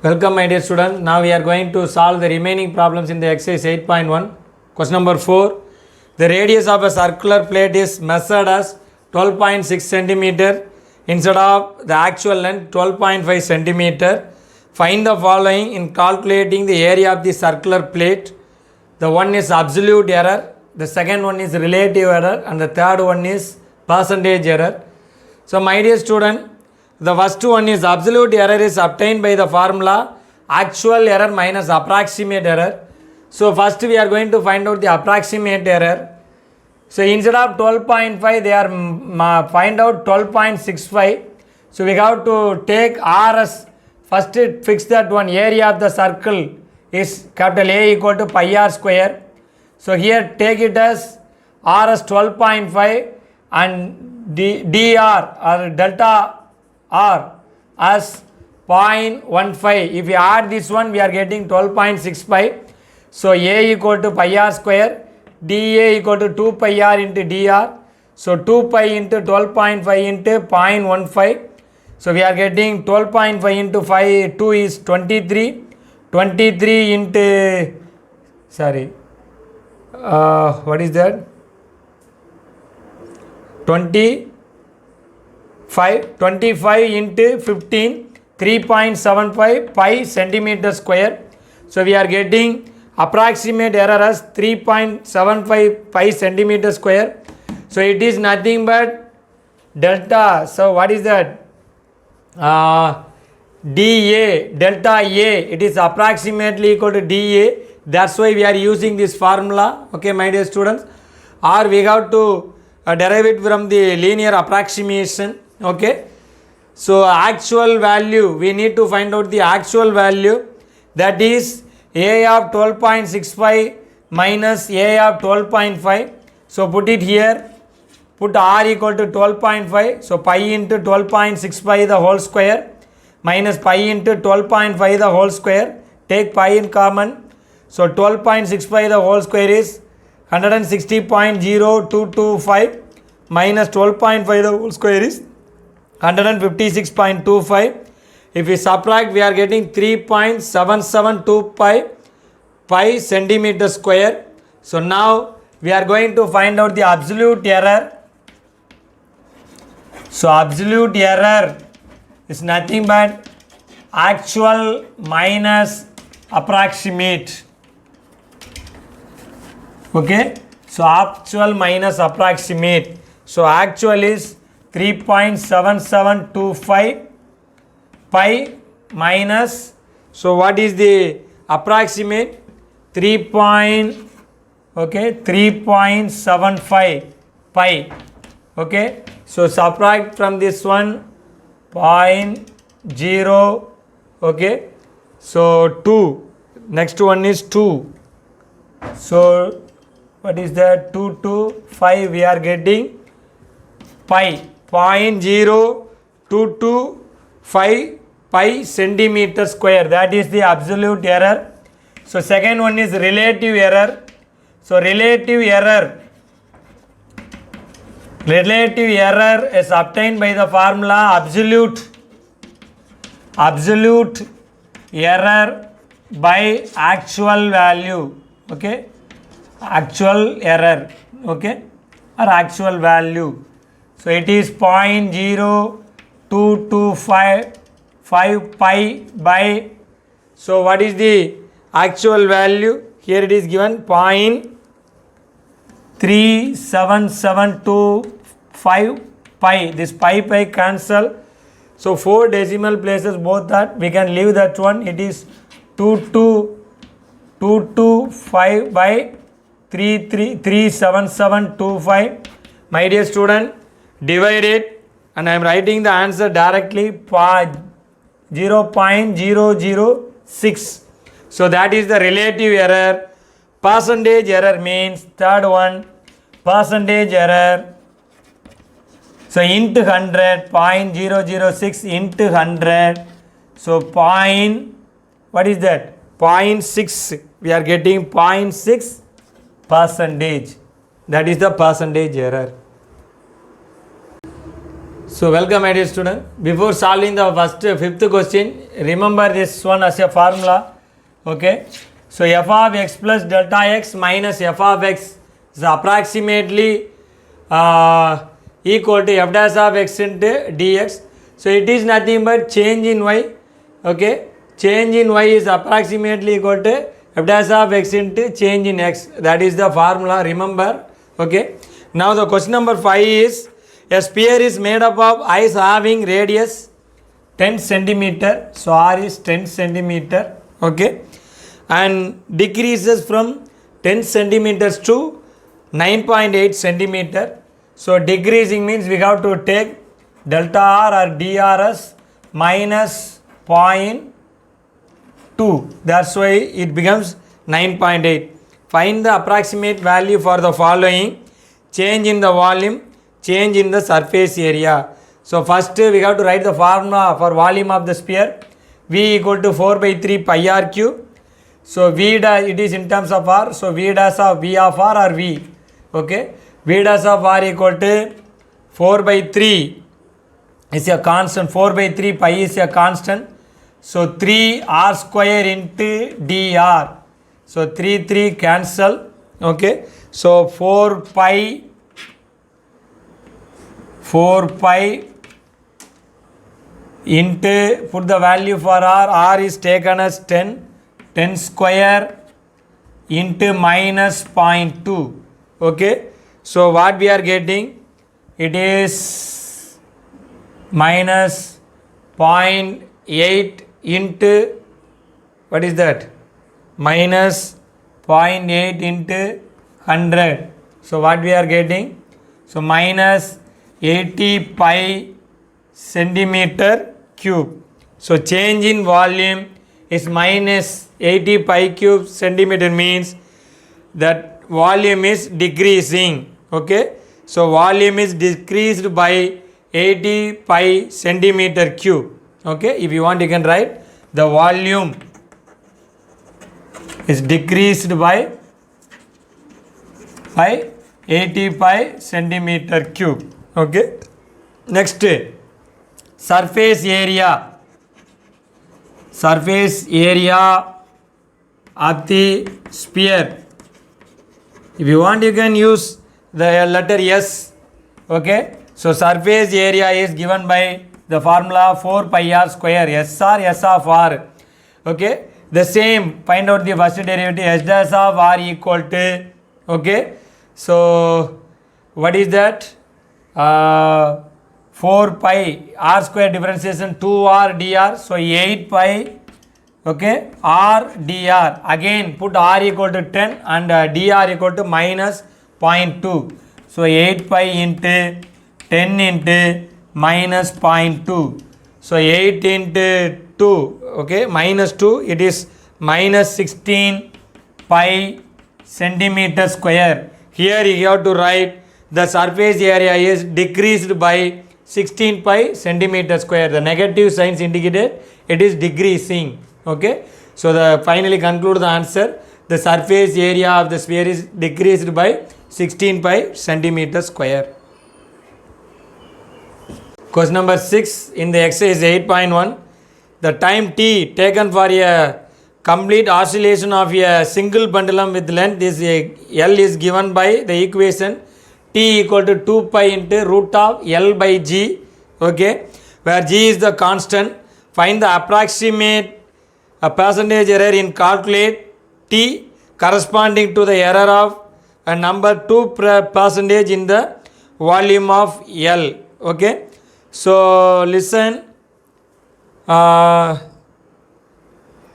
Welcome my dear students. Now we are going to solve the remaining problems in the exercise 8.1. Question number 4. The radius of a circular plate is measured as 12.6 centimeter instead of the actual length 12.5 centimeter. Find the following in calculating the area of the circular plate. The one is absolute error, the second one is relative error, and the third one is percentage error. So my dear student, the first one is absolute error is obtained by the formula actual error minus approximate error. So first we are going to find out the approximate error. So instead of 12.5 they are find out 12.65. So we have to take RS. First fix that one. Area of the circle is capital A equal to pi r square. So here take it as RS 12.5 and dr or delta R as 0.15. If we add this one, we are getting 12.65. So A equal to pi r square, dA equal to 2 pi r into dr. So 2 pi into 12.5 into 0.15. So we are getting 12.5 into 5, 2 is 23. 23 into, sorry, what is that? 25 into 15, 3.75 pi centimeter square. So we are getting approximate error as 3.75 pi centimeter square. So it is nothing but delta. So what is that? dA, delta A, it is approximately equal to dA. That's why we are using this formula. Okay, my dear students. Or we have to derive it from the linear approximation. Okay, so actual value, we need to find out the actual value, that is A of 12.65 minus A of 12.5. So put it here, put R equal to 12.5. So pi into 12.65 the whole square minus pi into 12.5 the whole square. Take pi in common. So 12.65 the whole square is 160.0225 minus 12.5 the whole square is 156.25. If we subtract, we are getting 3.772 pi centimeter square. So now we are going to find out the absolute error. So absolute error is nothing but actual minus approximate. Okay, so actual minus approximate. So actual is 3.7725 pi minus, so what is the approximate? 3.75 pi. Okay, so subtract from this one 0.0. Okay, so 2, next one is 2. So what is that? 225, we are getting pi, 0.0225 pi centimeter square. That is the absolute error. So second one is relative error. So relative error is obtained by the formula absolute error by actual value. Okay, actual error, okay, or actual value. So it is 0.0225 pi by, so what is the actual value? Here it is given 0.37725 pi. This pi cancel. So 4 decimal places, both that we can leave that one. It is 225 by 37725. My dear student, divide it, and I am writing the answer directly 0.006. So that is the relative error. Percentage error means third one, percentage error. So into 100, 0.006 into 100. So what is that? 0.6. We are getting 0.6 percentage. That is the percentage error. So welcome my dear student. Before solving the first fifth question, remember this one as a formula. Okay. So f of x plus delta x minus f of x is approximately equal to f dash of x into dx. So it is nothing but change in y. Okay. Change in y is approximately equal to f dash of x into change in x. That is the formula. Remember. Okay. Now the question number 5 is, a sphere is made up of ice having radius 10 centimeter. So r is 10 centimeter. Okay. And decreases from 10 centimeters to 9.8 centimeter. So decreasing means we have to take delta r or dr as minus 0.2. That's why it becomes 9.8. Find the approximate value for the following: change in the volume, change in the surface area. So first we have to write the formula for volume of the sphere. V equal to 4 by 3 pi r cube. So V dash, it is in terms of r. So V dash of V of r or V. Okay. V dash of r equal to 4 by 3 is a constant. 4 by 3 pi is a constant. So 3 r square into dr. So 3 cancel. Okay. So 4 pi into, put the value for r is taken as 10 square into minus 0.2. Okay. So what we are getting, it is minus 0.8 into, what is that, minus 0.8 into 100. So what we are getting, so minus 80 pi centimeter cube. So change in volume is minus 80 pi cube centimeter, means that volume is decreasing. Okay. So volume is decreased by 80 pi centimeter cube. Okay. If you want, you can write the volume is decreased by 80 pi centimeter cube. Okay. Next, surface area. Surface area of the sphere. If you want, you can use the letter S. Okay. So surface area is given by the formula 4 pi r square. S r S of r. Okay. The same, find out the first derivative. S dash of r equal to, okay. So what is that? 4 pi r square differentiation 2r dr. So 8 pi, okay, r dr. Again put r equal to 10 and dr equal to minus 0.2. So 8 pi into 10 into minus 0.2. So 8 into 2, okay, minus 2, it is minus 16 pi centimeter square. Here you have to write the surface area is decreased by 16 pi centimeter square. The negative signs indicated it is decreasing. Okay. So the finally conclude the answer. The surface area of the sphere is decreased by 16 pi centimeter square. Question number 6 in the exercise 8.1. The time t taken for a complete oscillation of a single pendulum with length is L is given by the equation t equal to 2 pi into root of L by G, okay, where G is the constant. Find the approximate percentage error in calculate t corresponding to the error of a number 2 percentage in the volume of L. Okay. So listen,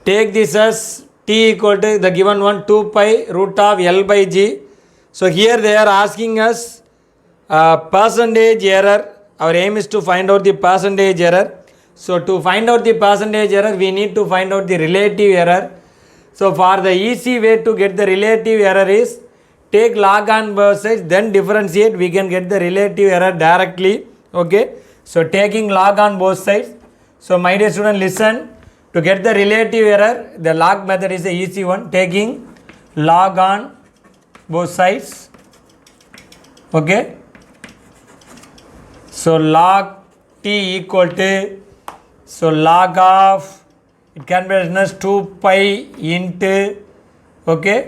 take this as t equal to the given one 2 pi root of L by G. So here they are asking us percentage error. Our aim is to find out the percentage error. So to find out the percentage error, we need to find out the relative error. So for the easy way to get the relative error is take log on both sides, then differentiate. We can get the relative error directly. Okay. So taking log on both sides. So my dear student, listen. To get the relative error, the log method is the easy one. Taking log on both sides. Okay. So log t equal to, so log of, it can be written as 2 pi into, okay,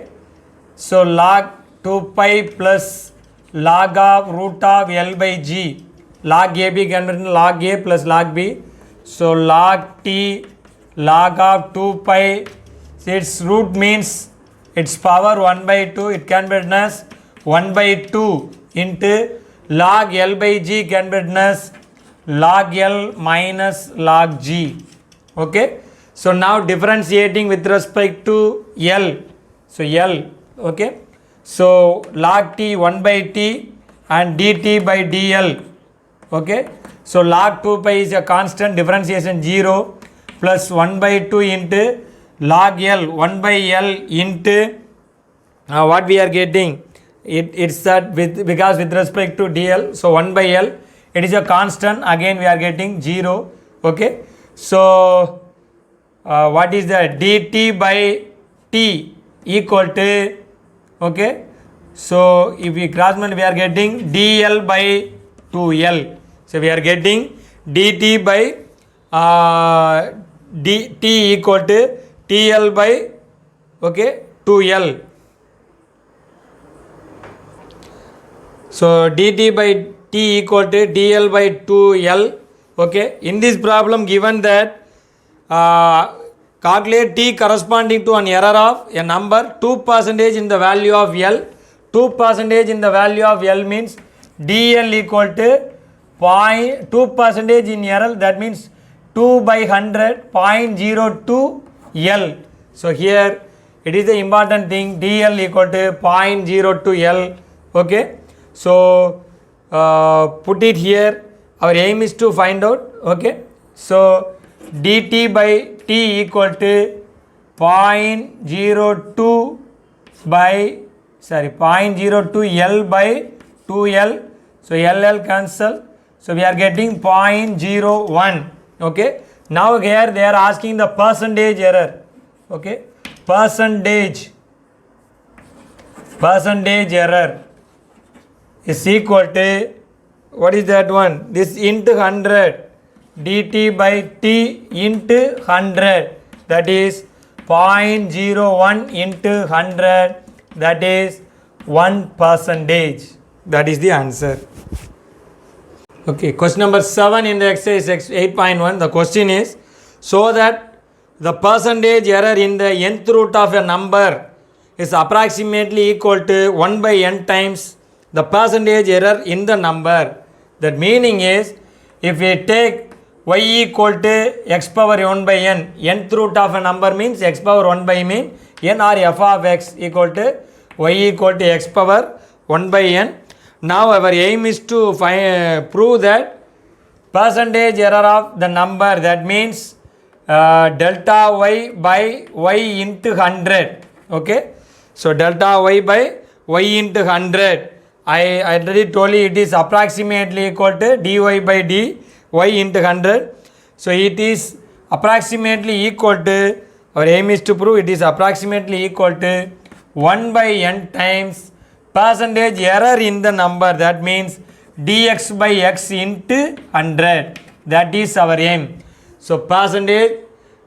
so log 2 pi plus log of root of L by G. Log AB can be written log A plus log B. So log T log of 2 pi, so its root means its power 1 by 2. It can be written as 1 by 2 into log L by G can be written as log L minus log G. Okay. So now differentiating with respect to L. So L. Okay. So log T 1 by T and dt by dl. Okay. So log 2 pi is a constant, differentiation 0 plus 1 by 2 into log L 1 by L into what we are getting. It's that because with respect to dl, so 1 by L, it is a constant, again we are getting 0. Okay. So what is that? dt by t equal to, okay, so if we cross multiply, we are getting dl by 2l. So we are getting dt by t equal to tl by, okay, 2l. So dt by t equal to dl by 2l. Okay, in this problem given that calculate t corresponding to an error of a number 2% in the value of L. 2% in the value of L means dl equal to 2% in error, that means 2 by 100, 0.02 L. So here it is the important thing, dl equal to 0.02 L. Okay. So put it here. Our aim is to find out. Okay. So dt by t equal to 0.02 by 0.02 L by 2L. So LL cancel. So we are getting 0.01. Okay. Now here they are asking the percentage error. Okay. Percentage error is equal to, what is that one? This into 100 dt by t into 100, that is 0.01 into 100, that is 1%. That is the answer. Okay, question number 7 in the exercise 8.1. The question is, so that the percentage error in the nth root of a number is approximately equal to 1 by n times the percentage error in the number. That meaning is, if we take y equal to x power 1 by n, nth root of a number means x power 1 by mean n, or f of x equal to y equal to x power 1 by n. Now our aim is to prove that percentage error of the number, that means delta y by y into 100. Okay. So delta y by y into 100. I already told you it is approximately equal to dy by dy into 100. So it is approximately equal to, our aim is to prove it is approximately equal to 1 by n times percentage error in the number, that means dx by x into 100. That is our aim. So percentage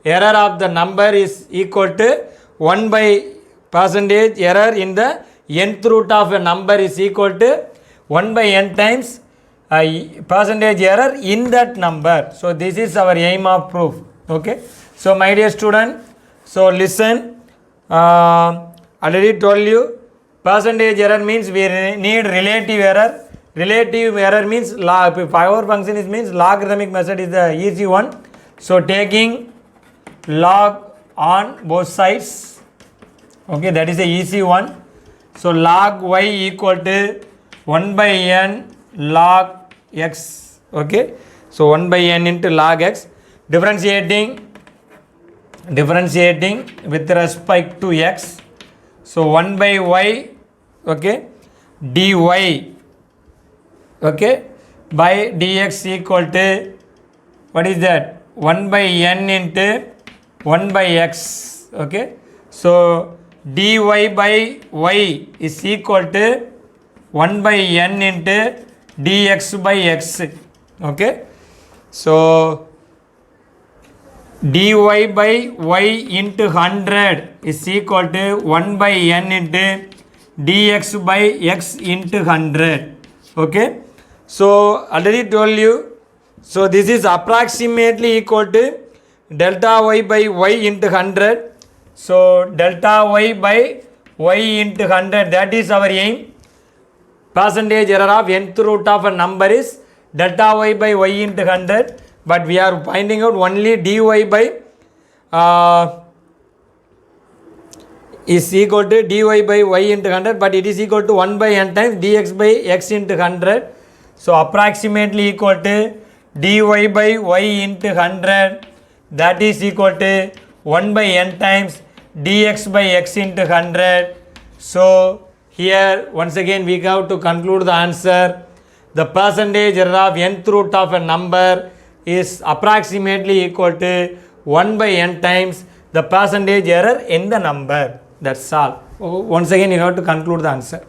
error of the number is equal to 1 by percentage error in the nth root of a number is equal to 1 by n times percentage error in that number. So this is our aim of proof. Okay. So my dear student, so listen, already told you, percentage error means we need relative error. Relative error means power function is means logarithmic method is the easy one. So taking log on both sides. Okay, that is the easy one. So log y equal to 1 by n log x. Okay. So 1 by n into log x. Differentiating with respect to x. So 1 by y, okay, dy, okay, by dx equal to, what is that? 1 by n into 1 by x. Okay. So dy by y is equal to 1 by n into dx by x. Okay. So dy by y into 100 is equal to 1 by n into dx by x into 100. Okay. So already told you. So this is approximately equal to delta y by y into 100. So delta y by y into 100, that is our aim. Percentage error of nth root of a number is delta y by y into 100, but we are finding out only dy by is equal to dy by y into 100, but it is equal to 1 by n times dx by x into 100. So approximately equal to dy by y into 100, that is equal to 1 by n times dx by x into 100. So here once again we have to conclude the answer. The percentage error of nth root of a number is approximately equal to 1 by n times the percentage error in the number. That's all. Once again you have to conclude the answer.